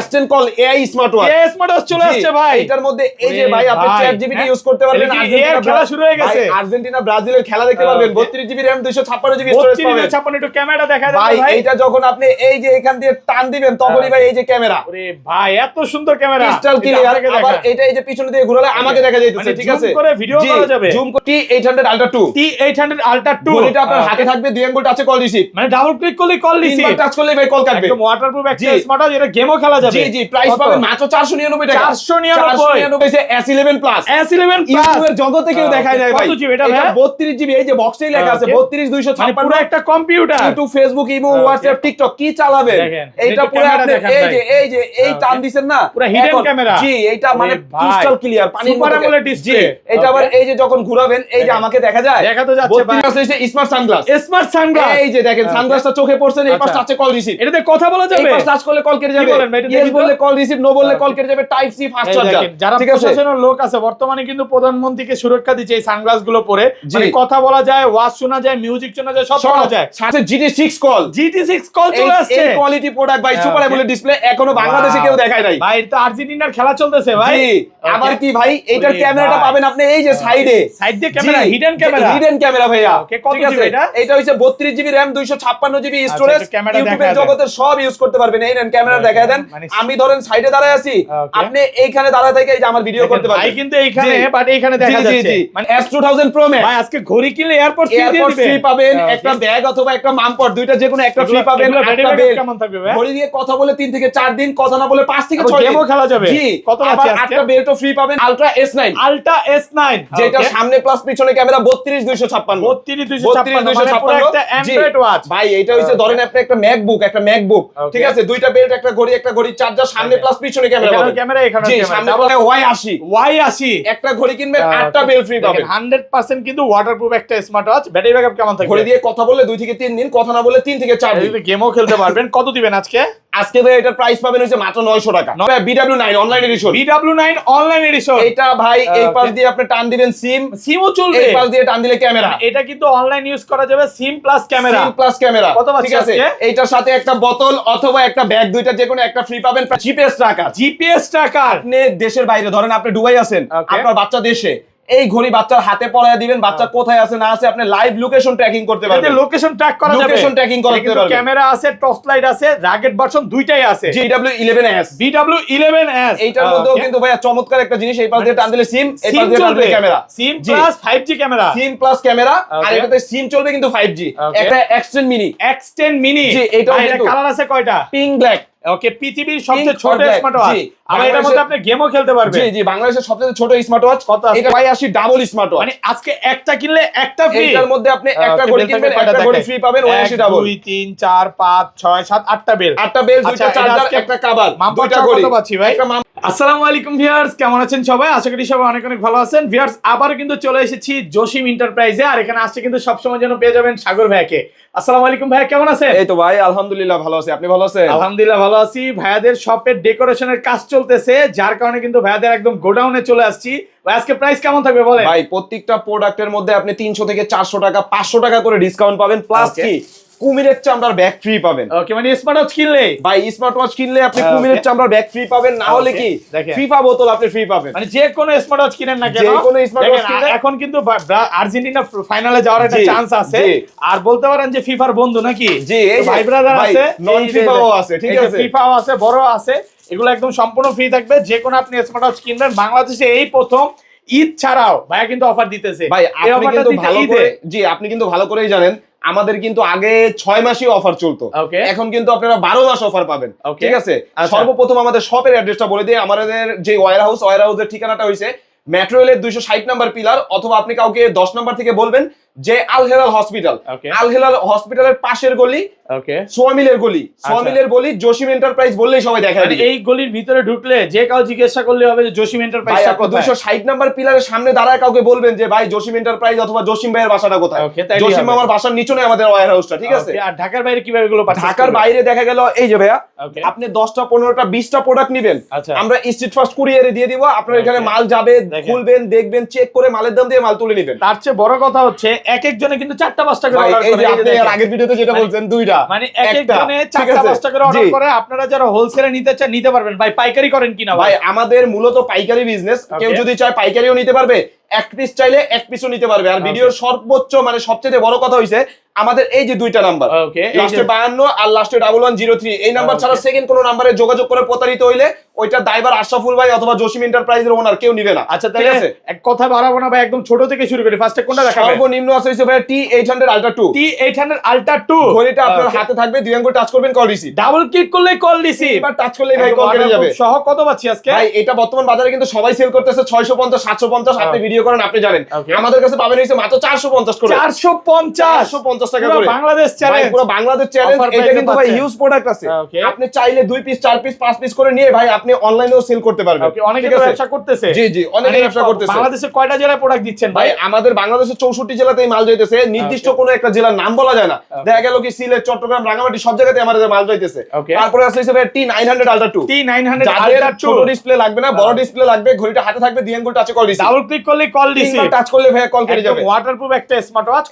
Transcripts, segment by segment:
S10 call AI smart watch. AI smart watch চলে আসছে ভাই। এটার মধ্যে এই যে ভাই আপনি ChatGPT ইউজ করতে পারবেন। আর্জেন্টিনা খেলা শুরু হয়ে গেছে। আর্জেন্টিনা ব্রাজিলের খেলা দেখতে পারবেন। 32GB RAM 256GB স্টোরেজ পাবেন। 3256 একটু ক্যামেরা দেখা যাবে ভাই ভাই। এইটা যখন আপনি এই যে এখান দিয়ে টান দিবেন তখনই ভাই এই যে ক্যামেরা। ওরে ভাই এত সুন্দর ক্যামেরা। Crystal clear. আবার এটা এই যে পিছনে দিয়ে ঘোরালে আমাকে দেখা যাইতেছে, ঠিক আছে? জুম করে ভিডিও করা যাবে। Zoom T800 Ultra 2। T800 Ultra 2 ঘড়িটা আপনার হাতে থাকবে, 2 আঙ্গুল টাচে কল রিসিভ। মানে ডাবল ক্লিক করলে কল রিসিভ। তিনবার টাচ করলে ভাই কল কাটবে। একদম ওয়াটারপ্রুফ একটা স্মার্ট ওয়াচ, এটা গেমও খেলা যাবে। জি জি, প্রাইস পাবেন মাত্র 499 টাকা। 499 S11 প্লাস। S11 প্লাস ইউটিউবের জগতে কেউ দেখায় নাই ভাই। কত জিবি এটা ভাই? 32GB, এই যে বক্সেই লেখা আছে 32256। পুরো একটা computer. YouTube, Facebook, imo, WhatsApp, TikTok কি চালাবেন? এইটা পুরো আপনি এই যে এই টান দিবেন না, পুরো হিডেন ক্যামেরা। জি, এইটা মানে ক্রিস্টাল ক্লিয়ার পানির মতো ডিসপ্লে। এটা আবার এই যে যখন ঘুরাবেন এই যে আমাকে দেখা যায়, দেখা তো যাচ্ছে ভাই। 32 আছে স্মার্ট সানগ্লাস। স্মার্ট সানগ্লাস এই যে দেখেন সানগ্লাসটা চোখে পড়ছে, এই পাশে টাচে কল রিসিভ। এটাতে কথা বলা যাবে। এই পাশে টাচ করলে কল কেটে যাবে। ইয়েস বললে কল রিসিভ, নো বললে কল কেটে যাবে। Type C fast charger. যারা প্রশাসনের লোক আছে বর্তমানে কিন্তু প্রধানমন্ত্রীকে সুরক্ষা দিচ্ছে এই সানগ্লাস গুলো পরে। মানে কথা বলা যায়, ওয়াজ শোনা যায়, মিউজিক শোনা যায়, সব শোনা যায়। সাথে GT6 কল। GT6 কল চলে আসছে। এই কোয়ালিটি প্রোডাক্ট ভাই, সুপার অ্যামোলেড ডিসপ্লে এখনো বাংলাদেশে কেউ দেখায় নাই ভাই। এটা আর্জেন্টিনার খেলা চলতেছে ভাই। জি, আবার কি ভাই এটার ক্যামেরাটা পাবেন আপনি এই যে সাইডে। সাইড দিয়ে camera, hidden camera. Hidden camera ভাইয়া। কত জিবি এটা? এটা হইছে 32GB RAM 256GB স্টোরেজ। ইউটিউবের জগতের সব ইউজ করতে পারবেন। এই নেন ক্যামেরা দেখায় দেন। আমি ধরেন সাইডে দাঁড়ায় আছি, আপনি এইখানে দাঁড়ায় থেকে এই যে আমার ভিডিও করতে পারবেন। ভাই কিন্তু এইখানে বাট এইখানে দেখা যাচ্ছে মানে S2000 Pro Max। ভাই আজকে ঘড়ি কিনলে এয়ারপোর্ট ফ্রি পাবেন, একটা ব্যাগ অথবা একটা মামপট, দুইটা যে কোনো একটা ফ্রি পাবেন। একটা বেল। কেমন থাকবে ভাই? ঘড়ি দিয়ে কথা বলে 3 থেকে 4 দিন, কথা না বলে 5 থেকে 6 দিন গেমও খেলা যাবে। জি, কত আছে আজকে? একটা বেল্টও ফ্রি পাবেন। Ultra S9। আলট্রা S9 যেটা সামনে প্লাস পিছনে ক্যামেরা 32256। 32256 পুরো একটা অ্যান্ড্রয়েড ওয়াচ ভাই। এটা হইছে ধরেন আপনি একটা ম্যাকবুক, ঠিক আছে? দুইটা বেল্ট, একটা ঘড়ি, চার্জার, সামনে প্লাস পিছনে ক্যামেরা পাবেন। ক্যামেরা এখানে জি, সামনে Y80 একটা ঘড়ি কিনবেন 8টা বেল্ট ফ্রি পাবেন। 100% কিন্তু ওয়াটারপ্রুফ একটা স্মার্ট ওয়াচ। ব্যাটারি ব্যাকআপ কেমন থাকবে? ঘড়ি দিয়ে কথা বললে 2 থেকে 3 দিন, কথা না বললে 3 থেকে 4 দিন। গেমও খেলতে পারবেন। কত দিবেন আজকে? আজকে ভাই এটার প্রাইস পাবেন হইছে মাত্র 900 টাকা। BW9 online addition. BW9 online addition. এটা ভাই এই পাশ দিয়ে আপনি টান দিবেন সিমও চলবে। এই পাশ দিয়ে টান দিলে ক্যামেরা। এটা কিন্তু অনলাইন ইউজ করা যাবে। সিম প্লাস ক্যামেরা। ঠিক আছে? এইটার সাথে একটা বোতল অথবা একটা ব্যাগ, দুইটা যে কোনো একটা ফ্রি পাবেন। GPS tracker. আপনি দেশের বাইরে, ধরেন আপনি দুবাই আছেন, আপনার বাচ্চা দেশে, এই ঘড়ি বাচ্চার হাতে পরায় দিবেন, বাচ্চা কোথায় আছে না আছে আপনি লাইভ লোকেশন ট্র্যাকিং করতে পারবেন। এতে লোকেশন ট্র্যাক করা যাবে। লোকেশন ট্র্যাকিং করতে পারবেন। ক্যামেরা আছে, টর্চ লাইট আছে, রাগেট ভার্সন দুইটাই আছে। BW11S। BW11S এইটার মধ্যেও কিন্তু ভাইয়া চমৎকার একটা জিনিস, এই পাশ দিয়ে টান দিলে সিম, এই পাশ দিয়ে টান দিলে camera. Sim plus 5G camera. Sim plus camera, আর এটাতে সিম চলবে কিন্তু 5G। একটা X10 মিনি। জি, এইটাও কিন্তু কালার আছে কয়টা? Pink black. ওকে, পৃথিবীর সবচেয়ে ছোট স্মার্ট ওয়াচ। আর এটার মধ্যে আপনি গেমও খেলতে পারবেন। জি জি, বাংলাদেশের সবচেয়ে ছোট স্মার্ট ওয়াচ। এটা Y80 ডাবল স্মার্ট ওয়াচ। মানে আজকে একটা কিনলে একটা ফ্রি। এটার মধ্যে আপনি একটা ঘড়ি কিনবেন, একটা ঘড়ি ফ্রি পাবেন। Y80 double. 2 3 4 5 6 7 8টা বেল। 8টা বেল, দুইটা চার্জার, একটা কভার, দুইটা ঘড়ি। কত পাচ্ছি ভাই? আসসালামু আলাইকুম ভিউয়ার্স, কেমন আছেন সবাই? আশা করি সবাই অনেক অনেক ভালো আছেন। ভিউয়ার্স, আবার কিন্তু চলে এসেছি জসিম এন্টারপ্রাইজে। আর এখানে আসছে কিন্তু সবসময় যেন পেয়ে যাবেন সাগর ভাইকে। আসসালামু আলাইকুম ভাই, কেমন আছেন? এই তো ভাই আলহামদুলিল্লাহ ভালো আছি। আপনি ভালো আছেন? আলহামদুলিল্লাহ ভালো আছি। ভাইয়াদের শপের ডেকোরেশনের কাজ চলতেছে, যার কারণে কিন্তু ভাইয়াদের একদম গোডাউনে চলে আসছি। ভাই আজকে প্রাইস কেমন থাকবে বলেন? ভাই প্রত্যেকটা প্রোডাক্টের মধ্যে আপনি 300 থেকে 400 টাকা, 500 টাকা করে ডিসকাউন্ট পাবেন। প্লাস কি কুমিরের চামড়ার ব্যাগ ফ্রি পাবেন। ওকে, মানে স্মার্ট ওয়াচ কিনলে, ভাই স্মার্ট ওয়াচ কিনলে আপনি কুমিরের চামড়ার ব্যাগ ফ্রি পাবেন। না হলে কি ফিফা বোতল আপনি ফ্রি পাবেন। মানে যে কোনো স্মার্ট ওয়াচ কিনেন না কেন, যে কোনো স্মার্ট ওয়াচ কিনলে এখন কিন্তু আর্জেন্টিনা ফাইনালে যাওয়ার একটা চান্স আছে। আর বলতে পারেন যে ফিফার বন্ধু নাকি? জি, এই ভাই ব্রাদার আছে, নন ফিফাও আছে, ঠিক আছে? ফিফাও আছে, বড় আছে, এগুলো একদম সম্পূর্ণ ফ্রি থাকবে। যে কোনো আপনি স্মার্ট ওয়াচ কিনবেন, বাংলাদেশে এই প্রথম ঈদ ছাড়াও ভাইয়া কিন্তু অফার দিতেছে। ভাই আপনি কিন্তু ভালো করে, জি আপনি কিন্তু ভালো করেই জানেন আমাদের কিন্তু আগে 6 মাসই অফার চলতো, এখন কিন্তু আপনারা 12 মাস অফার পাবেন, ঠিক আছে? সর্বপ্রথম আমাদের শপের অ্যাড্রেসটা বলে দিই। আমাদের যে ওয়্যার হাউসের ঠিকানাটা হইছে মেট্রো রেলের 260 নাম্বার পিলার, অথবা আপনি কাউকে 10 নাম্বার থেকে বলবেন যে আল হেলাল হসপিটাল। আল হেলাল হসপিটালের পাশের গলি, সোয়ামিলের গলি, জসিম এন্টারপ্রাইজ বললেই সবাই দেখা যায়। এই গলির ভিতরে ঢুকলে যে কাউ জিজ্ঞাসা করলে হবে যে জসিম এন্টারপ্রাইজ। 260 নাম্বার পিলারের সামনে দাঁড়ায় কাউকে বলবেন যে ভাই জসিম এন্টারপ্রাইজ অথবা জসিম ভাইয়ের বাসাটা কোথায়। জসিম মামার বাসার নিচে আমাদের ওয়্যার হাউসটা, ঠিক আছে? আর ঢাকার বাইরে কিভাবে এগুলো পাচ্ছেন? ঢাকার বাইরে দেখা গেল এই যে ভাইয়া আপনি 10টা 15টা 20টা প্রোডাক্ট নেবেন, আমরা স্ট্রিট ফাস্ট কুরিয়ারে দিয়ে দিব। আপনার এখানে মাল যাবে, খুলবেন, দেখবেন, চেক করে মালের দাম দিয়ে মাল তুলে নেবেন। তার চেয়ে বড় কথা হচ্ছে এক একজনে কিন্তু 4টা 5টা করে অর্ডার করে। আপনি আগের ভিডিওতে যেটা বলছেন দুইটা মানে এক এক জনে 4টা-5টা করে অর্ডার করে, আপনারা যারা হোলসেলে নিতে চান নিতে পারবেন। ভাই পাইকারি করেন কিনা? ভাই আমাদের মূলত পাইকারি বিজনেস, কেউ যদি চায় পাইকারিও নিতে পারবে, এক পিস চাইলে এক পিসও নিতে পারবে। আর ভিডিওর সর্বোচ্চ মানে সবচেয়ে বড় কথা হইছে আমাদের এই যে দুইটা নাম্বার, লাস্টে 52 আর লাস্টে 1103, এই নাম্বার ছাড়া সেকেন্ড কোন নাম্বারে যোগাযোগ করে প্রতারিত হইলে ওইটা দায়ভার আশরাফুল ভাই অথবা জসিম এন্টারপ্রাইজের ওনার, কেউ নিবে না। আচ্ছা ঠিক আছে, এক কথা বাড়াবো না ভাই, একদম ছোট থেকে শুরু করি। ফার্স্টে কোনটা দেখাবেন? সর্বনিম্ন আছে হইছে ভাই T800 Ultra 2। T800 Ultra 2 ঘড়িটা আপনার হাতে থাকবে, দুই আঙ্গুল টাচ করবেন, কল রিসিভ। ডাবল ক্লিক করলেই কল রিসিভ, এবার টাচ করলেই ভাই কল কেটে যাবে। সহ কত পাচ্ছি আজকে? ভাই এটা বর্তমান বাজারে কিন্তু সবাই সেল করতেছে 650 750, আপনি ভিডিও করেন আপনি জানেন। আমাদের কাছে পাবেন হইছে মাত্র 450 করে। 450 টাকা করে। বাংলাদেশ চ্যালেঞ্জ, পুরো বাংলাদেশ চ্যালেঞ্জ। এটা কিন্তু ভাই হিউজ প্রোডাক্ট আছে। আপনি চাইলে 2 পিস 4 পিস 5 পিস করে নিয়ে ভাই আপনি অনলাইনেও সেল করতে পারবেন। অনেকে ব্যবসা করতেছে। জি জি, অনেকে ব্যবসা করতেছে। বাংলাদেশে কয়টা জেলায় প্রোডাক্ট দিচ্ছেন ভাই? আমাদের বাংলাদেশের 64 জেলাতেই মাল যাইতেছে। নির্দিষ্ট কোনো একটা জেলার নাম বলা যায় না। দেখা গেল কি সিলেট, চট্টগ্রাম, রাঙ্গামাটি সব জায়গাতে আমাদের মাল যাইতেছে। তারপরে আছে ভাই T900 Ultra 2। T900 যাদের Ultra 2 ছোট ডিসপ্লে লাগবে না, বড় ডিসপ্লে লাগবে, ঘড়িটা হাতে থাকবে, দুই আঙ্গুল টাচে কল রিসিভ। ডাবল ক্লিক করলে কল রিসিভ, টাচ করলে ভাই কল কেটে যাবে। ওয়াটারপ্রুফ একটা স্মার্ট ওয়াচ।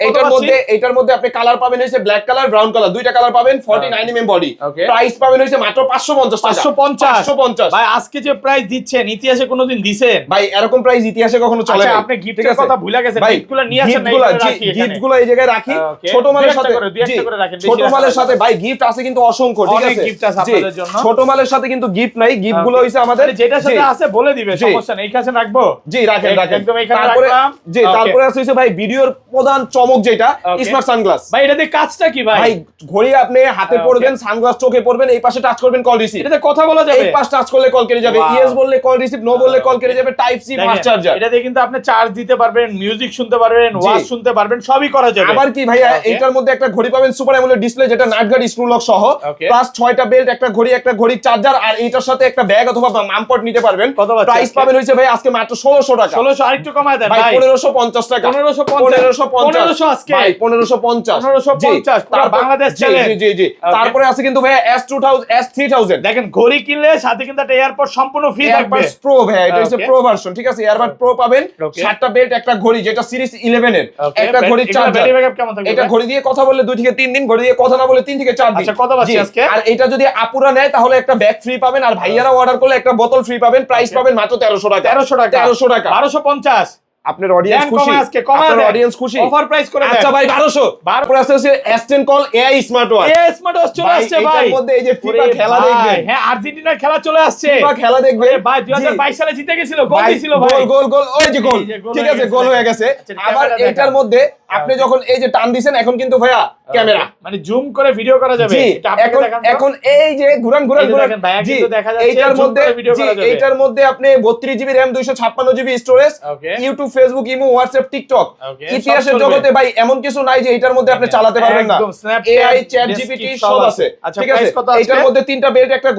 এটার মধ্যে আপনি কালার পাবেন হইছে ব্ল্যাক কালার, ব্রাউন কালার, দুইটা কালার পাবেন। 49 mm বডি। প্রাইস পাবেন হইছে মাত্র 550 টাকা। 550 ভাই আজকে যে প্রাইস দিচ্ছেন ইতিহাসে কোনোদিন দিছেন? ভাই এরকম প্রাইস ইতিহাসে কখনো চলে নাই। আপনি গিফটের কথা ভুলে গেছেন, গিফটগুলো নিয়ে আসেন না, গিফটগুলো এই জায়গায় রাখি। ছোট মালের সাথে ছোট মালের সাথে ভাই গিফট আছে কিন্তু অসংখ্য, ঠিক আছে? গিফট আছে আপনাদের জন্য। ছোট মালের সাথে কিন্তু গিফট নাই, গিফটগুলো হইছে আমাদের যেটার সাথে আছে বলে দিবে, সমস্যা নেই। এই কাছে রাখবো? জি রাখেন রাখেন, একদম এখানে তারপরে রাখলাম। জি তারপরে আছে হইছে ভাই ভিডিওর প্রধান চমক যেটা স্মার্ট সানগ্লাস। ভাই এটা দিয়ে কাজটা কি ভাই? ভাই ঘড়ি আপনি হাতে পরবেন, সানগ্লাস চোখে পরবেন, এই পাশে টাচ করবেন, কল রিসিভ। এটাতে কথা বলা যাবে? এই পাশে টাচ করলে কল কেটে যাবে, ইয়েস বললে কল রিসিভ, নো বললে কল কেটে যাবে। Type C fast charger. এটা দিয়ে কিন্তু আপনি চার্জ দিতে পারবেন, মিউজিক শুনতে পারবেন, ওয়াজ শুনতে পারবেন, সবই করা যাবে। আবার কি ভাইয়া এটার মধ্যে একটা ঘড়ি পাবেন সুপার অ্যামোলেড ডিসপ্লে, যেটা নাইট গার্ড স্ক্রু লক সহ, প্লাস 6টা বেল্ট, একটা ঘড়ি চার্জার, আর এইটার সাথে একটা ব্যাগ অথবা মামপট নিতে পারবেন। প্রাইস পাবেন হইছে ভাই আজকে মাত্র 1600 টাকা। 1600 আরেকটু কমায় দেন ভাই। 1550 টাকা। 1550 আজকে ভাই 1550 পুরো বাংলাদেশ চ্যালেঞ্জ। জি জি জি। তারপরে আছে কিন্তু ভাইয়া S3000। দেখেন ঘড়ি কিনলে সাথে কিন্তু একটা এয়ারপড সম্পূর্ণ ফ্রি থাকবে। এয়ারবাডস প্রো ভাই, এটা হচ্ছে প্রো ভার্সন, ঠিক আছে? এয়ারবাড প্রো পাবেন, 7টা বেল্ট, একটা ঘড়ি যেটা সিরিজ 11 এর, একটা ঘড়ি চার্জার। ব্যাটারি ব্যাকআপ কেমন থাকবে? এটা ঘড়ি দিয়ে কথা বললে 2 থেকে 3 দিন, ঘড়ি দিয়ে কথা না বললে 3 থেকে 4 দিন। আচ্ছা কত পাচ্ছি আজকে? আর এটা যদি আপুরা নেয় তাহলে একটা ব্যাগ ফ্রি পাবেন, আর ভাইয়ারা অর্ডার করলে একটা বোতল ফ্রি পাবেন। প্রাইস পাবেন মাত্র 1300 টাকা। 1300 টাকা। 1250। আপনার অডিয়েন্স খুশি? আপনার অডিয়েন্স খুশি? অফার প্রাইস করে দেন। আচ্ছা ভাই 1200। তারপর আছে S10 call AI smart watch. এই স্মার্ট ওয়াচ চলে আসছে ভাই। এর মধ্যে এই যে ফিফা খেলা দেখবেন। হ্যাঁ আর্জেন্টিনার খেলা চলে আসছে। ফিফা খেলা দেখবেন ভাই 2022 সালে জিতে গেছিল, গোল দিছিল ভাই। গোল ওই যে গোল, ঠিক আছে, গোল হয়ে গেছে। আবার এটার মধ্যে আপনি যখন এই যে টান দিবেন, এখন কিন্তু ভাইয়া ক্যামেরা মানে জুম করে ভিডিও করা যাবে। এটা আপনাকে দেখান। এখন এই যে ঘুরান জি এইটার মধ্যে এইটার মধ্যে আপনি 32 GB RAM, 256 GB storage, YouTube, Facebook, imo, WhatsApp, TikTok, ইতিহাসের জগতে ভাই এমন কিছু নাই যে এটার মধ্যে আপনি চালাতে পারবেন না। এআই, চ্যাট জিপিটি সব আছে, ঠিক আছে? এটার মধ্যে 3টা বেল্ট, একটা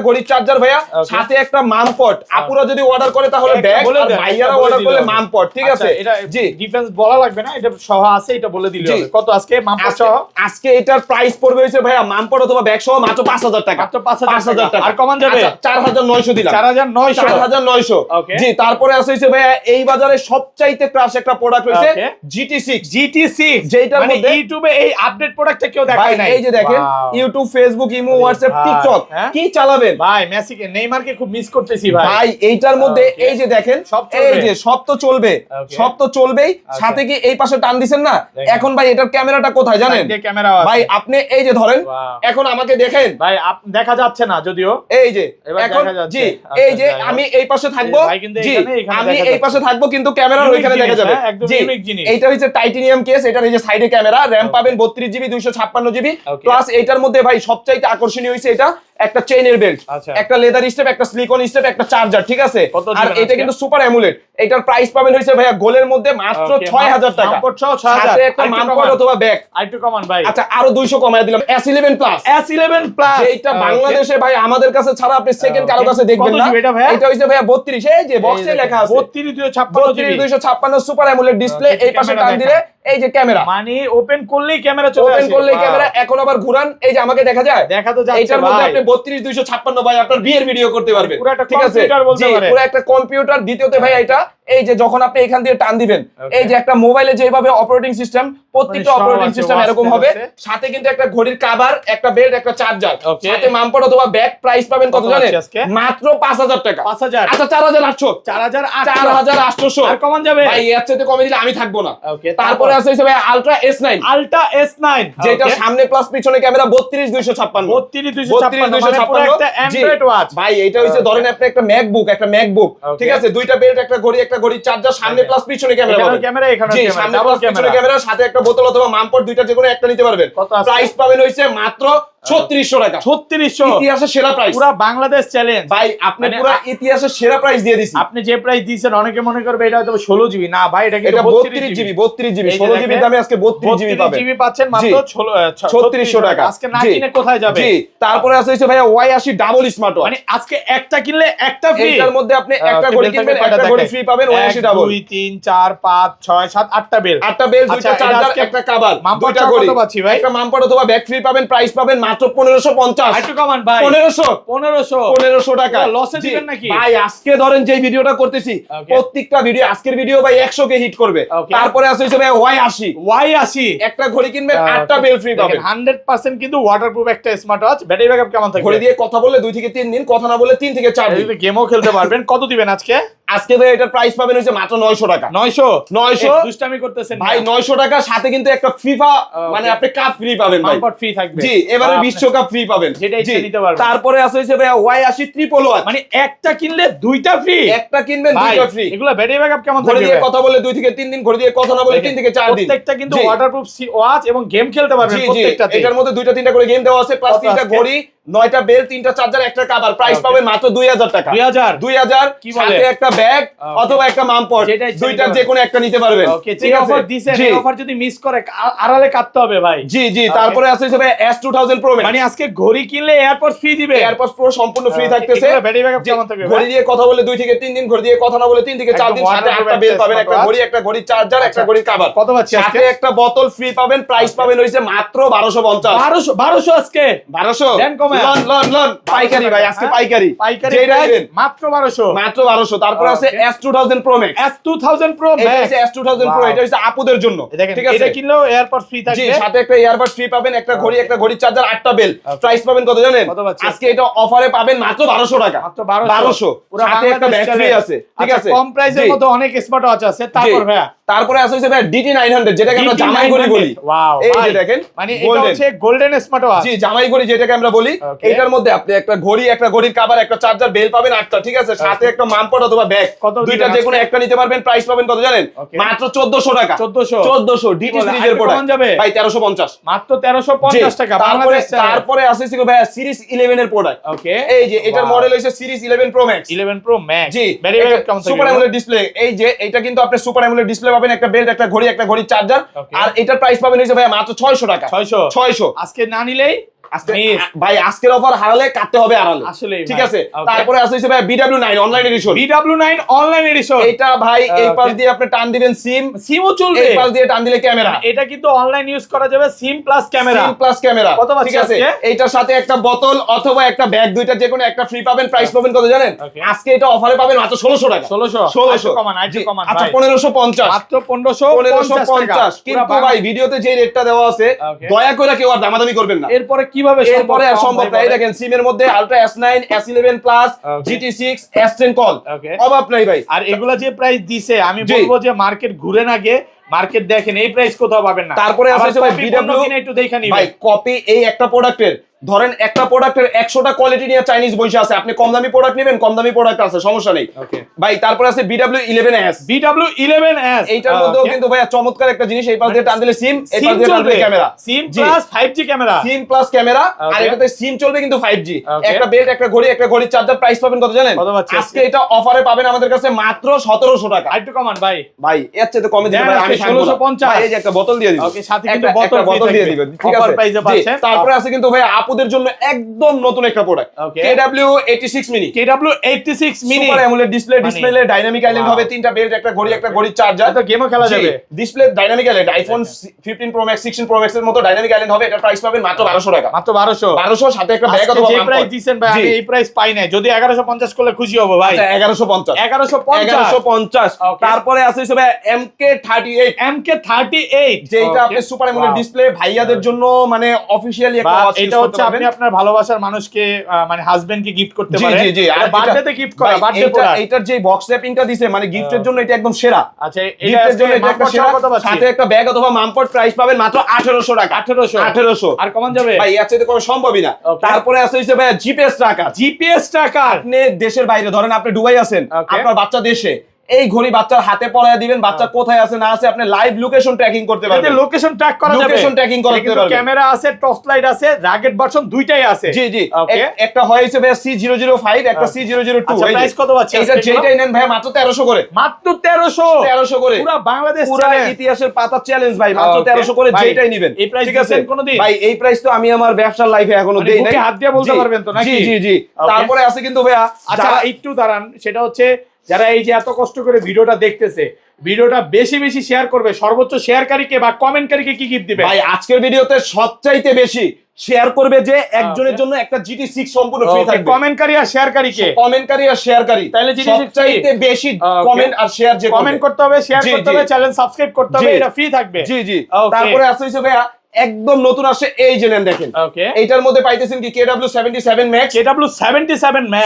ঘড়ি চার্জার ভাইয়া, সাথে একটা মামপট। আপুরা যদি অর্ডার করে তাহলে ব্যাগ, আর ভাইয়ারা অর্ডার করলে মামপট, ঠিক আছে? জি ডিফারেন্স বলা লাগবে না, এটা সহ আছে, এটা বলে দিলে হবে। কত আজকে মামপট সহ? আজকে এটার প্রাইস পড়বে হইছে ভাইয়া মামপট অথবা ব্যাগ সহ মাত্র 5000 টাকা। মাত্র 5000 টাকা। আর কমান যাবে? 4900 দিলাম। 4900। জি তারপরে আছে হইছে ভাইয়া এই বাজারে সবচাইতে ক্রাশ একটা প্রোডাক্ট হইছে GT6, যেটার মধ্যে ইউটিউবে এই আপডেট প্রোডাক্টটা কেউ দেখায় নাই। এই যে দেখেন YouTube, Facebook, imo, WhatsApp, TikTok কি চালাবেন ভাই? মেসিকে, নেইমারকে খুব মিস করতেছি ভাই। ভাই এইটার মধ্যে এই যে দেখেন, এই যে সব তো চলবে, সব তো চলবেই, সাথে কি এই পাশে টান দিবেন না? এখন ভাই এটার ক্যামেরাটা কোথায় জানেন? ভাই আপনি এই যে ধরেন, এখন আমাকে দেখেন ভাই, দেখা যাচ্ছে না যদিও, এই যে এখন জি এই যে আমি এই পাশে থাকবো, জি আমি এই পাশে থাকবো, কিন্তু ক্যামেরার ওইখানে দেখা যাবে। জি এইটা হচ্ছে টাইটানিয়াম কেস, এটার এই যে সাইডে ক্যামেরা, র‍্যাম পাবেন 32 জিবি, 256 জিবি, প্লাস এইটার মধ্যে ভাই সবচাইতে আকর্ষণীয় হইছে এটা একটা চেইনের বেল্ট, একটা লেদার স্টেপ, একটা সিলিকন স্টেপ, একটা চার্জার, ঠিক আছে? আর এটা কিন্তু সুপার অ্যামুলেট। এটার প্রাইস পাবেন হইছে ভাইয়া গোলের মধ্যে মাত্র 6000 টাকা। মামপট সহ 6000, সাথে একটা মামপট অথবা ব্যাগ। আরেকটু কমান ভাই। আচ্ছা আরো 200 কমায় দিলাম। S11 প্লাস, যেটা বাংলাদেশে ভাই আমাদের কাছে ছাড়া আপনি সেকেন্ড কারো কাছে দেখবেন না। এটা হইছে ভাইয়া 32, এই যে বক্সে লেখা আছে 32 সুপার অ্যামুলেট ডিসপ্লে। এই পাশে টান দিলে এই যে ক্যামেরা, মানে ওপেন করলেই ক্যামেরা চলে আসে। ওপেন করলেই ক্যামেরা। এখন আবার ঘুরান, এই যে আমাকে দেখা যায়, দেখা তো যাচ্ছে। এটার মধ্যে আপনি 32 256 ভাই আপনার বিয়ের ভিডিও করতে পারবেন, ঠিক আছে? জি পুরো একটা কম্পিউটার। দ্বিতীয়তে ভাই এটা এই যে যখন আপনি এখান দিয়ে টান দিবেন, এই যে একটা মোবাইলে যেভাবে অপারেটিং সিস্টেম প্রত্যেকটা সব অপারেটিং আছে, সিস্টেম watch এরকম pen হবে, আছে। সাথে কিন্তু একটা ঘড়ির কভার, একটা বেল্ট, একটা চার্জার, Okay. সাথে মামপট অথবা ব্যাগ। প্রাইস পাবেন কত কত জানেন? আছে আজকে? মাত্র 5000 টাকা। 5000 আচ্ছা 4800, 4800 আর 4800 কমান যাবে ভাই, এর চাইতে কমে দিলে আমি থাকবো না। ওকে, তারপরে আছে হচ্ছে ভাই আলট্রা S9, আলট্রা S9 যেটা সামনে প্লাস পিছনে ক্যামেরা 32256, 32256 মানে পুরো একটা অ্যান্ড্রয়েড ওয়াচ ভাই। এটা হচ্ছে ধরেন আপনি একটা ম্যাকবুক, Okay. ঠিক আছে, দুইটা বেল্ট, একটা ঘড়ি চার্জার, সামনে প্লাস পিছনে ক্যামেরা পাবেন। ক্যামেরা এখানে জি, সামনে প্লাস পিছনে ক্যামেরা, সাথে একটা বোতল অথবা মামপট, দুইটা যে কোনো একটা নিতে পারবেন। কত আছে? প্রাইস পাবেন হইছে মাত্র 3600 টাকা। 3600 ইতিহাসের সেরা প্রাইস পুরো বাংলাদেশ চ্যালেঞ্জ ভাই, আপনি মানে পুরো ইতিহাসের সেরা প্রাইস দিয়ে দিছি। আপনি যে প্রাইস দিয়েছেন অনেকে মনে করবে এটা হয়তো 16 জিবি, না ভাই এটা কিন্তু এটা 32 জিবি, 16 জিবি দামে আজকে 32 জিবি পাবেন। জিবি পাচ্ছেন মাত্র 3600 টাকা। আজকে না জি। কিনে কোথায় যাবে? জি, তারপরে আছে হচ্ছে ভাইয়া Y80 ডাবল স্মার্ট ওয়াচ। মানে আজকে একটা কিনলে একটা ফ্রি। এটার মধ্যে আপনি একটা ঘড়ি কিনবেন, একটা ঘড়ি ফ্রি পাবেন, Y80 ডাবল। 2 3 4 5 6 7 8টা বেল। 8টা বেল, আচ্ছা, দুইটা এটা চার্জার, আজকে একটা কভার, মামপট দুইটা ঘড়ি, কত পাচ্ছি ভাই? একটা মামপট অথবা ব্যাগ ফ্রি পাবেন। প্রাইস পাবেন মাত্র 1550। একটু কমান ভাই। 1500 টাকা। লসে জি, দিবেন নাকি? ভাই আজকে ধরেন যে ভিডিওটা করতেছি, Okay. প্রত্যেকটা ভিডিও, আজকের ভিডিও ভাই 100 কে হিট করবে। Okay. তারপরে আছে হচ্ছে ভাই Y80, Y80 একটা ঘড়ি কিনবেন, 8টা বেল ফ্রি পাবেন। 100% কিন্তু ওয়াটারপ্রুফ একটা স্মার্ট ওয়াচ। ব্যাটারি ব্যাকআপ কেমন থাকবে? ঘড়ি দিয়ে কথা বললে 2 থেকে 3 দিন, কথা না বললে 3 থেকে 4 দিন। গেমও খেলতে পারবেন। কত দিবেন আজকে? আজকে ভাই এটার প্রাইস পাবেন হচ্ছে মাত্র 900 টাকা। 900 900 দুষ্টামি করতেছেন ভাই, 900 টাকা, সাথে কিন্তু একটা ফিফা মানে আপনি কাপ ফ্রি পাবেন ভাই। মামপট ফ্রি থাকবে। জি, এবারে বিশ্বকাপ ফ্রি পাবেন। যেটা ইচ্ছা জি, নিতে পারবেন। তারপরে আছে হচ্ছে ভাই Y80 ট্রিপল ওয়াচ, মানে একটা কিনলে দুইটা ফ্রি। একটা কিনবেন দুইটা ফ্রি। এগুলা ব্যাটারি ব্যাকআপ কেমন ঘড়ি থাকবে? দিয়ে কথা বললে 2 থেকে 3 দিন, ঘড়ি দিয়ে কথা না বললে 3 থেকে 4 দিন। প্রত্যেকটা কিন্তু জি। ওয়াটারপ্রুফ ওয়াচ এবং গেম খেলতে পারবেন জি জি, প্রত্যেকটাতে। এটার মধ্যে 2টা 3টা করে গেম দেওয়া আছে, প্লাস কত 3টা আজকে? ঘড়ি, 9টা বেল, 3টা চার্জার, একটা কভার। Price Okay. পাবেন মাত্র 2000 টাকা। 2000 কি বলে? সাথে একটা ব্যাগ Okay. অথবা একটা মামপট, যেটা ইচ্ছা দুইটার নিতে যে কোনো একটা নিতে পারবেন। ওকে, ঠিক যে আছে? অফার দিছেন জি। এই অফার যদি মিস করে আড়ালে কাটতে হবে ভাই। জি জি, তারপরে আছে হচ্ছে ভাই S2000 Pro Max, মানে আজকে ঘড়ি কিনলে এয়ারপডস ফ্রি দিবে। এয়ারপডস প্রো সম্পূর্ণ ফ্রি থাকতেছে। এগুলা ব্যাটারি ব্যাকআপ জি, কেমন থাকবে? ঘড়ি দিয়ে কথা বলে 2 থেকে 3 দিন, ঘড়ি দিয়ে কথা না বলে 3 থেকে 4 দিন, একদম সাথে waterproof একটা বেল একটা পাবেন, একটা smartwatch। ঘড়ি, একটা ঘড়ির চার্জার, একটা ঘড়ির কভার। কত পাচ্ছি আজকে? সাথে একটা বোতল ফ্রি পাবেন। প্রাইস পাবেন হইছে মাত্র 1250। 1200 আজকে 1200 দেন কমে। লন পাইকারি ভাই, আজকে হ্যাঁ? পাইকারি পাইকারি যেটা price নেবেন মাত্র 1200। মাত্র 1200। তারপর আছে Okay. S2000 Pro Max, S2000 Pro এটা Max হচ্ছে S2000 Pro, Wow. এটা হচ্ছে আপুদের জন্য। দেখেন, ঠিক আছে? এটা কিনলেও এয়ারপডস ফ্রি জি, থাকবে। সাথে একটা ইয়ারবাড ফ্রি পাবেন, একটা ঘড়ি, একটা ঘড়ির চার্জার, 8টা বেল। Okay. প্রাইস পাবেন কত জানেন? কত পাচ্ছি? আজকে এটা অফারে পাবেন মাত্র 1200 টাকা। মাত্র 1200 1200 সাথে একটা ব্যাগ ফ্রি আছে। ঠিক আছে? কম প্রাইসের জি। মধ্যে অনেক স্মার্ট ওয়াচ আছে। তারপর জি। ভাইয়া তারপরে আছে হচ্ছে ভাই DT 900, যেটাকে আমরা DT জামাই ঘড়ি বলি। ওয়াও, এই ভাই, যে দেখেন, মানে এটা golden। হচ্ছে গোল্ডেন স্মার্ট ওয়াচ। জি, জামাই ঘড়ি যেটাকে আমরা বলি। Okay. এটার মধ্যে আপনি একটা ঘড়ি, একটা ঘড়ির কভার, একটা চার্জার, বেল পাবেন 8টা। ঠিক আছে? সাথে একটা মামপট অথবা ব্যাগ, কত দুইটা দিবেন যে কোনো আজকে? একটা নিতে পারবেন। প্রাইস পাবেন কত জানেন? Okay. মাত্র 1400 টাকা। 1400 DT বলে, সিরিজের আরেকটু প্রোডাক্ট কমান যাবে? ভাই 1350। মাত্র 1350 টাকা। তারপরে বাংলাদেশ চ্যানেল। তারপরে আছে হচ্ছে ভাই সিরিজ 11 এর প্রোডাক্ট। ওকে, এই যে এটার মডেল হইছে series 11 Pro Max। 11 Pro Max জি, ব্যাটারি ব্যাকআপ কেমন থাকবে? Super AMOLED display. এই যে এটা কিন্তু আপনি সুপার অ্যামোলেড ডিসপ্লে পাবেন, একটা বেল্ট, একটা ঘড়ি, একটা ঘড়ির চার্জার। Okay. আর এটার প্রাইস পাবেন হইছে ভাই মাত্র 600 টাকা। 600 আজকে না নিলেই আজকে Miss। ভাই আজকের অফার হারালে কাটতে হবে আড়ালে। আসলেই ঠিক ভাই। আছে? Okay. তারপরে আছে হইছে ভাই BW9 online addition. BW9 online addition. এটা ভাই এই Okay. পাশ দিয়ে আপনি টান দিবেন সিম, সিমও চলবে। এই পাশ দিয়ে টান দিলে ক্যামেরা। এটা কিন্তু অনলাইন ইউজ করা যাবে, সিম plus camera. Sim plus camera. কত পাচ্ছি ঠিক আছে? আজকে? এইটার সাথে একটা বোতল অথবা একটা ব্যাগ, দুইটা যে কোনো একটা ফ্রি পাবেন। প্রাইস পাবেন কত জানেন? Okay. আজকে এটা অফারে পাবেন মাত্র 1600 টাকা। 1600 কমান, আইটু কমান আচ্ছা ভাই। 1550। মাত্র 1550 টাকা। 1550। কিন্তু ভাই ভিডিওতে যে রেটটা দেওয়া আছে, Okay. দয়া করে কেউ আর দামাদামি করবেন না। এরপরে কিভাবে এরপরে আর সম্ভব না। এই দেখেন সিমের মধ্যে ultra S9, S11 plus, Okay. GT6, S10 call, Okay. অভাব নাই ভাই। আর এগুলা যে প্রাইস দিছে আমি জি। বলবো যে মার্কেট ঘুরে না গিয়ে মার্কেট দেখেন, এই প্রাইস কোথাও পাবেন না। তারপরে আছে আবার হচ্ছে ভাই copy BW পণ্য কিনে একটু দেখা নিবেন। ভাই কপি এই একটা প্রোডাক্টের, ধরেন একটা প্রোডাক্টের 100টা কোয়ালিটি নিয়ে চাইনিজ বসে আছে। আপনি কম দামি প্রোডাক্ট নেবেন, কম দামি প্রোডাক্ট আছে, সমস্যা নেই ওকে, ভাই। তারপরে আছে BW11S। BW11S এইটার মধ্যেও কিন্তু ভাই চমৎকার একটা জিনিস, এই পাশ দিয়ে টান দিলে সিম, এই পাশ দিয়ে টান দিলে camera. Sim G. Plus 5G camera. Sim plus camera. Okay. আর এটাতে সিম চলবে কিন্তু 5G। Okay. একটা বেল্ট, একটা ঘড়ি, একটা ঘড়ির চার্জার। প্রাইস পাবেন কত জানেন? কত পাচ্ছি আজকে এটা অফারে পাবেন আমাদের কাছে মাত্র 1700 টাকা। আইটু কমান ভাই। ভাই এর চেয়ে তো কমে দিবেন দেন ভাই, আমি আজকে থাকবো না। 1650। ভাই এই যে একটা বোতল দিয়ে দিবেন। ওকে, সাথে কিন্তু একটা বোতল বোতল দিয়ে দিবেন। ঠিক অফার আছে? প্রাইসে জি, পাচ্ছেন। তারপরে আছে কিন্তু ভাই আপুদের আপুদের জন্য একদম নতুন একটা product KW86 mini. KW86 mini super AMOLED display dynamic island হবে, তিনটা বেল্ট, একটা ঘড়ি, একটা ঘড়ির চার্জার। তো গেমও খেলা যাবে। Display dynamic island, iPhone 15 pro max 16 pro max এর মতো ডাইনামিক আইল্যান্ড হবে। এটা প্রাইস পাবেন মাত্র 1200 টাকা। মাত্র 1200 সাথে একটা ব্যাগ অথবা যে প্রাইস দিবেন ভাই, আমি এই প্রাইস পাই নাই। যদি 1150 করলে খুশি হব ভাই। 1150। তারপরে আছে হিসেবে MK38 যেটা আপনি সুপার অ্যামোলেড ডিসপ্লে ভাইয়াদের জন্য মানে অফিশিয়ালি একটা ওয়াচ। এটা হচ্ছে আপনি আপনার ভালোবাসার মানুষকে মানে হাজবেন্ডকে গিফট করতে পারেন। জি জি, আর বার্থডেতে গিফট করা, বার্থডে প্রোডাক্ট। এটার যে বক্স র‍্যাপিংটা দিছে মানে গিফটের জন্য এটা একদম সেরা। আচ্ছা, গিফটের জন্য এটা একটা সেরা। সাথে একটা ব্যাগ অথবা মামপট প্রাইস পাবেন মাত্র 1800 টাকা। 1800 আর কমান যাবে ভাই, এর চাইতে কোনো সম্ভবই না। তারপরে আছে হইছে ভাই জিপিএস ট্র্যাকার। আপনি দেশের বাইরে, ধরেন আপনি দুবাই আছেন, আপনার বাচ্চা দেশে, এই ঘড়ি বাচ্চার হাতে পরায় দিবেন, বাচ্চা কোথায় আছে না আছে আপনি লাইভ লোকেশন ট্র্যাকিং করতে পারবেন। লোকেশন ট্র্যাক করা যাবে, লোকেশন ট্র্যাকিং করতে পারবেন। ক্যামেরা আছে, টর্চ লাইট আছে, রাগেট ভার্সন দুইটাই আছে। জি জি, একটা হইছে ভাই C005, একটা C002। আচ্ছা, প্রাইস কত পাচ্ছেন? এটা যেটাই নেন ভাই মাত্র 1300 করে। মাত্র 1300 করে। পুরো বাংলাদেশ পুরো ইতিহাসের পাতা চ্যালেঞ্জ ভাই, মাত্র 1300 করে যেটাই নেবেন। এই প্রাইস ঠিক আছে কোনদিন ভাই? এই প্রাইস তো আমি আমার ব্যবসার লাইফে এখনো দেই নাই। হাত দিয়ে বলতে পারবেন তো নাকি? জি জি জি। তারপরে আছে কিন্তু ভাইয়া, আচ্ছা একটু দাঁড়ান, সেটা হচ্ছে যারা এই যে এত কষ্ট করে ভিডিওটা দেখতেছে, ভিডিওটা বেশি বেশি শেয়ার করবে, সর্বোচ্চ শেয়ারকারীকে বা কমেন্টকারীকে কি গিফট দিবে? ভাই আজকের ভিডিওতে সবচাইতে বেশি শেয়ার করবে যে একজনের জন্য একটা GT6 সম্পূর্ণ ফ্রি থাকবে। কমেন্টকারী আর শেয়ারকারীকে, কমেন্টকারী আর শেয়ারকারী তাহলে সবচাইতে বেশি কমেন্ট আর শেয়ার যে কমেন্ট করতে হবে, শেয়ার করতে হবে, চ্যানেল সাবস্ক্রাইব করতে হবে, এটা ফ্রি থাকবে। জি জি। তারপরে আছে হইছে ভাইয়া একদম নতুন আসছে, এই যে নেন দেখেন। এইটার মধ্যে পাইতেছেন কি KW77 Max,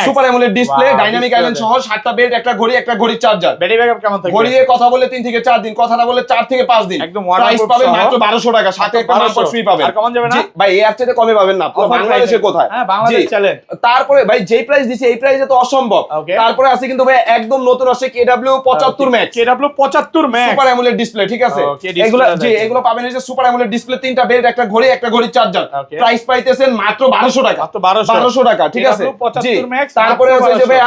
super AMOLED display, dynamic island সহ 7টা বেল্ট, একটা ঘড়ি, একটা ঘড়ির চার্জার। ব্যাটারি ব্যাকআপ কেমন থাকবে? ঘড়ি দিয়ে কথা বলে 3 থেকে 4 দিন, কথা না বলে 4 থেকে 5 দিন। একদম প্রাইস পাবেন মাত্র 1200 টাকা, সাথে একটা মামপট ফ্রি পাবেন। আর কমন যাবে না ভাই, এই অ্যাপটাতে কমে পাবেন না, পুরো বাংলাদেশে কোথায়? হ্যাঁ, বাংলাদেশ চ্যালেঞ্জ। তারপরে ভাই যেই প্রাইস দিছে এই প্রাইসে তো অসম্ভব। তারপরে আছে কিন্তু ভাই একদম নতুন আসছে KW75 Max, super AMOLED display. ঠিক আছে, এগুলো জি এগুলো পাবেন এই যে সুপার অ্যামোলেড ডিসপ্লে, 3টা বেল্ট, একটা ঘড়ি, একটা ঘড়ির চার্জার। প্রাইস পাইতেছেন মাত্র 1200 টাকা। 1200 টাকা। ঠিক আছে জি। তারপরে আছে যে ভাই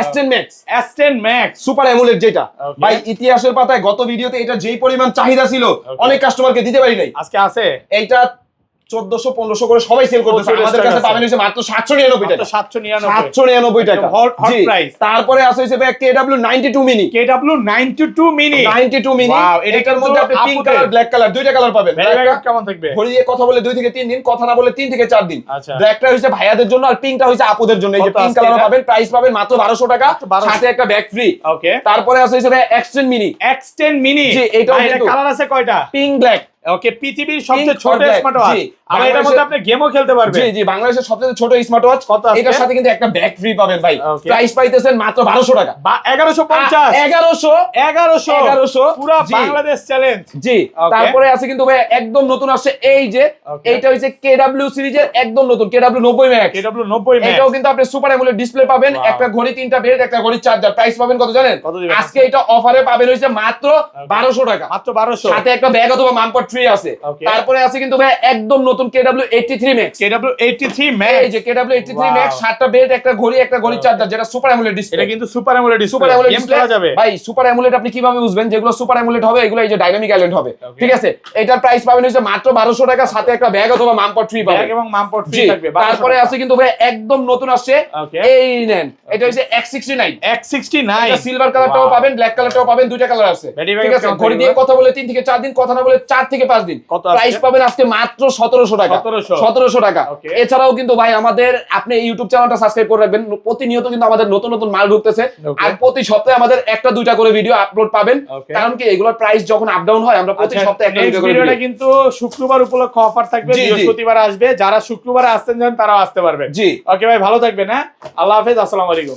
S10 Max সুপার অ্যামোলেড, যেটা ভাই ইতিহাসের পাতায় গত ভিডিওতে এটা যেই পরিমাণ চাহিদা ছিল অনেক কাস্টমারকে দিতে পারি নাই, আজকে আছে। এইটা 1400-1500 করে সবাই সেল করতেছে, আমাদের কাছে পাবেন হইছে মাত্র 799 টাকা। 799 টাকা জি। তারপরে আছে হইছে ভাই KW92 মিনি, 92 মিনি। এটার মধ্যে আপনি পিঙ্ক কালার, ব্ল্যাক কালার, দুইটা কালার পাবেন। কেমন থাকবে? ঘড়ি দিয়ে কথা বলে 2 থেকে 3 দিন, কথা না বলে 3 থেকে 4 দিন। ব্ল্যাকটা হইছে ভাইয়াদের জন্য আর পিঙ্কটা হইছে আপুদের জন্য। এই যে পিঙ্ক কালারও পাবেন, প্রাইস পাবেন মাত্র 1200 টাকা, সাথে একটা ব্যাগ ফ্রি। ওকে। তারপরে আছে হইছে ভাই X10 মিনি। জি, এটাও কিন্তু কালার আছে কয়টা? Pink, black. ওকে, পৃথিবীর সবচেয়ে ছোট স্মার্ট ওয়াচ। আর এটার মধ্যে আপনি গেমও খেলতে পারবেন। জি জি, বাংলাদেশের সবচেয়ে ছোট স্মার্ট ওয়াচ। এটার সাথে কিন্তু একটা ব্যাগ ফ্রি পাবেন ভাই। প্রাইস পাইতেছেন মাত্র 1200 টাকা। 1150 পুরো বাংলাদেশ চ্যালেঞ্জ। জি। তারপরে আছে কিন্তু ভাই একদম নতুন আসছে, এই যে এইটা হচ্ছে KW সিরিজের একদম নতুন KW90 Max। এটাও কিন্তু আপনি সুপার অ্যামোলেড ডিসপ্লে পাবেন, একটা ঘড়ি, 3টা বেল্ট, একটা ঘড়ির চার্জার। প্রাইস পাবেন কত জানেন? আজকে এটা অফারে পাবেন হইছে মাত্র 1200 টাকা, মাত্র 1200, সাথে একটা ব্যাগ অথবা মামপট ফ্রি আছে। তারপরে আছে কিন্তু ভাই একদম নতুন KW83 Max, এই যে KW83 Max, 7টা বেল্ট, একটা ঘড়ি, একটা ঘড়ির চার্জার, যেটা সুপার অ্যামোলেড ডিসপ্লে। এটা কিন্তু সুপার অ্যামোলেড ডিসপ্লে, গেম খেলা যাবে ভাই। সুপার অ্যামোলেড আপনি কিভাবে বুঝবেন যেগুলো সুপার অ্যামোলেড হবে? এগুলো এই যে ডাইনামিক আইল্যান্ড হবে। ঠিক আছে, এটার প্রাইস পাবেন হইছে মাত্র 1200 টাকা, সাথে একটা ব্যাগ অথবা মামপট ফ্রি পাবেন। ব্যাগ এবং মামপট ফ্রি থাকবে। তারপরে আছে কিন্তু ভাই একদম নতুন আসছে, এই নেন, এটা হচ্ছে X69। এটা সিলভার কালারটাও পাবেন, ব্ল্যাক কালারটাও পাবেন, দুইটা কালার আছে। ঠিক আছে, ঘড়ি দিয়ে কথা বলে 3 থেকে 4 দিন, কথা না বলে 4 থেকে 5 দিন। প্রাইস পাবেন আজকে মাত্র 1700 টাকা। 1700 টাকা। এছাড়াও কিন্তু ভাই আমাদের আপনি ইউটিউব চ্যানেলটা সাবস্ক্রাইব করে রাখবেন, প্রতিনিয়ত কিন্তু আমাদের নতুন নতুন মাল ঢুকতেছে, আর প্রতি সপ্তাহে আমাদের একটা দুইটা করে ভিডিও আপলোড পাবেন। কারণ কি এগুলোর প্রাইস যখন আপ ডাউন হয় আমরা প্রতি সপ্তাহে একটা দুইটা করে ভিডিও। কিন্তু শুক্রবার উপলক্ষে অফার থাকবে, বৃহস্পতিবার আসবে, যারা শুক্রবার আসতেন জানেন তারাও আসতে পারবেন। জি। ওকে ভাই, ভালো থাকবেন। হ্যাঁ, আল্লাহ হাফেজ, আসসালামু আলাইকুম।